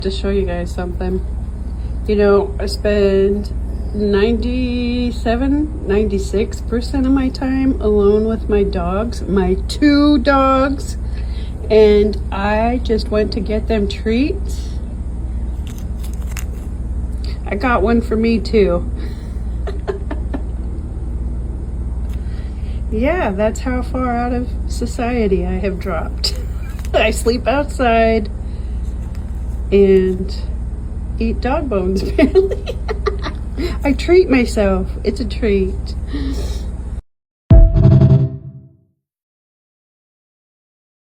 To show you guys something. You know, I spend 96% of my time alone with my dogs, my 2 dogs, and I just went to get them treats. I got one for me too. Yeah, that's how far out of society I have dropped. I sleep outside and eat dog bones, apparently. I treat myself. It's a treat.